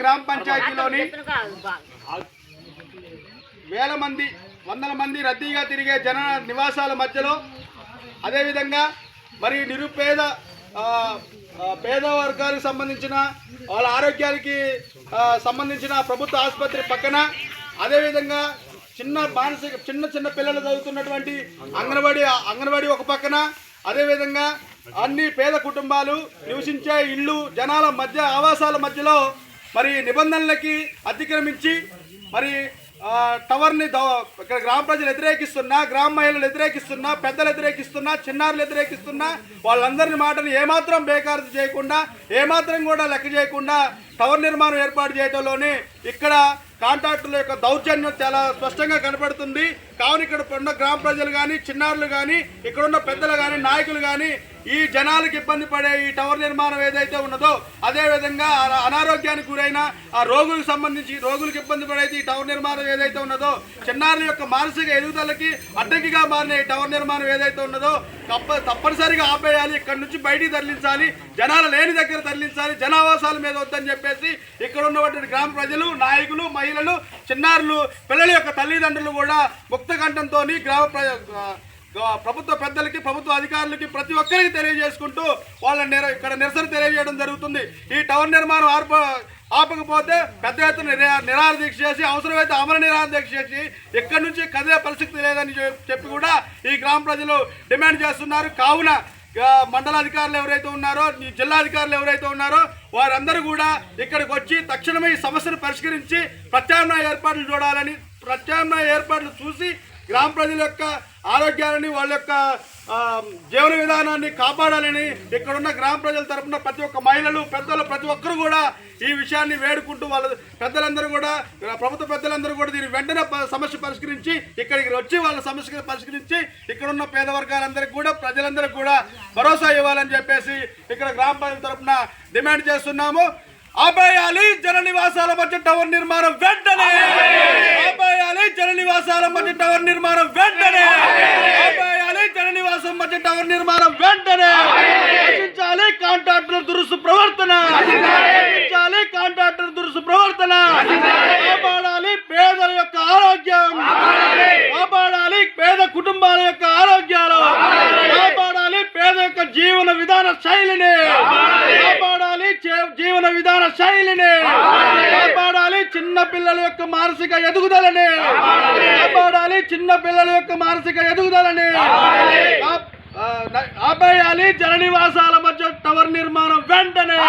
గ్రామ పంచాయతీలోని వేల మంది వందల మంది రద్దీగా తిరిగే జన నివాసాల మధ్యలో అదేవిధంగా మరి నిరుపేద పేద వర్గాలకు సంబంధించిన వాళ్ళ ఆరోగ్యానికి సంబంధించిన ప్రభుత్వ ఆసుపత్రి పక్కన అదేవిధంగా చిన్న చిన్న పిల్లలు చదువుతున్నటువంటి అంగన్వాడీ ఒక పక్కన అదేవిధంగా అన్ని పేద కుటుంబాలు నివసించే ఇళ్ళు జనాల మధ్య ఆవాసాల మధ్యలో మరి నిబంధనలకి అతిక్రమించి మరి టవర్ని ఇక్కడ గ్రామ ప్రజలు వ్యతిరేకిస్తున్నా, గ్రామ మహిళలు వ్యతిరేకిస్తున్నా, పెద్దలు వ్యతిరేకిస్తున్నా, చిన్నారులు వ్యతిరేకిస్తున్నా వాళ్ళందరిని మాటలు ఏమాత్రం బేఖాతరు చేయకుండా ఏమాత్రం కూడా లెక్క చేయకుండా టవర్ నిర్మాణం ఏర్పాటు చేయడంలోనే ఇక్కడ కాంట్రాక్టుల యొక్క దౌర్జన్యం చాలా స్పష్టంగా కనపడుతుంది. కావున ఇక్కడ ఉన్న గ్రామ ప్రజలు కానీ చిన్నారులు కానీ ఇక్కడున్న పెద్దలు కానీ నాయకులు కానీ ఈ జనాలకు ఇబ్బంది పడే ఈ టవర్ నిర్మాణం ఏదైతే ఉన్నదో అదేవిధంగా అనారోగ్యానికి గురైన ఆ రోగులకు ఇబ్బంది పడేది ఈ టవర్ నిర్మాణం ఏదైతే ఉన్నదో చిన్నారుల యొక్క మానసిక ఎదుగుదలకి అడ్డంకిగా మారిన ఈ టవర్ నిర్మాణం ఏదైతే ఉన్నదో తప్పనిసరిగా ఆపేయాలి, ఇక్కడి నుంచి బయటికి తరలించాలి, జనాలు లేని దగ్గర తరలించాలి, జనావాసాల మీద వద్దని చెప్పేసి ఇక్కడ ఉన్నటువంటి గ్రామ ప్రజలు నాయకులు మహిళలు చిన్నారులు పిల్లల యొక్క తల్లిదండ్రులు కూడా ముక్త కంఠంతో ప్రభుత్వ పెద్దలకి ప్రభుత్వ అధికారులకి ప్రతి ఒక్కరికి తెలియజేసుకుంటూ వాళ్ళని ఇక్కడ నిరసన తెలియజేయడం జరుగుతుంది. ఈ టవర్ నిర్మాణం ఆపకపోతే పెద్ద ఎత్తున నిరాహార దీక్ష చేసి అవసరమైతే అమర నిరాహార దీక్ష చేసి ఇక్కడి నుంచి కదిలే పరిస్థితి లేదని చెప్పి కూడా ఈ గ్రామ ప్రజలు డిమాండ్ చేస్తున్నారు. కావున మండలాధికారులు ఎవరైతే ఉన్నారో జిల్లాధికారులు ఎవరైతే ఉన్నారో వారందరూ కూడా ఇక్కడికి వచ్చి తక్షణమే ఈ సమస్యను పరిష్కరించి ప్రత్యామ్నాయ ఏర్పాట్లు చూడాలని ప్రత్యామ్నాయ ఏర్పాట్లు చూసి గ్రామ ప్రజల యొక్క ఆరోగ్యాలని వాళ్ళ యొక్క జీవన విధానాన్ని కాపాడాలని ఇక్కడున్న గ్రామ ప్రజల తరఫున ప్రతి ఒక్క మహిళలు పెద్దలు ప్రతి ఒక్కరు కూడా ఈ విషయాన్ని వేడుకుంటూ వాళ్ళ పెద్దలందరూ కూడా ప్రభుత్వ పెద్దలందరూ కూడా దీన్ని వెంటనే సమస్య పరిష్కరించి ఇక్కడికి వచ్చి వాళ్ళ సమస్య పరిష్కరించి ఇక్కడున్న పేద వర్గాలందరికీ కూడా ప్రజలందరికీ కూడా భరోసా ఇవ్వాలని చెప్పేసి ఇక్కడ గ్రామ ప్రజల తరఫున డిమాండ్ చేస్తున్నాము. ఆపేయాలి జన నివాసాల మధ్య టవర్ నిర్మాణం వెంటనే, ఆపేయాలి జన నివాసాల మధ్య టవర్ నిర్మాణం వెంటనే, ఆపేయాలి జన నివాసం మధ్య టవర్ నిర్మాణం వెంటనే, రక్షించాలి కాంట్రాక్టర్ దురుసు ప్రవర్తన, రక్షించాలి కాంట్రాక్టర్ దురుసు ప్రవర్తన, కాపాడాలి పేదల యొక్క ఆరోగ్యం, కాపాడాలి పేద కుటుంబాల యొక్క ఆరోగ్యాలు, కాపాడాలి పేద యొక్క జీవన విధాన శైలిని, కాపాడాలి జీవన విధాన శైలిని, కాపాడాలి చిన్న పిల్లల యొక్క మానసిక ఎదుగుదలని, కాపాడాలి చిన్న పిల్లల యొక్క మానసిక ఎదుగుదలని, ఆపేయాలి జన నివాసాల మధ్య టవర్ నిర్మాణం వెంటనే.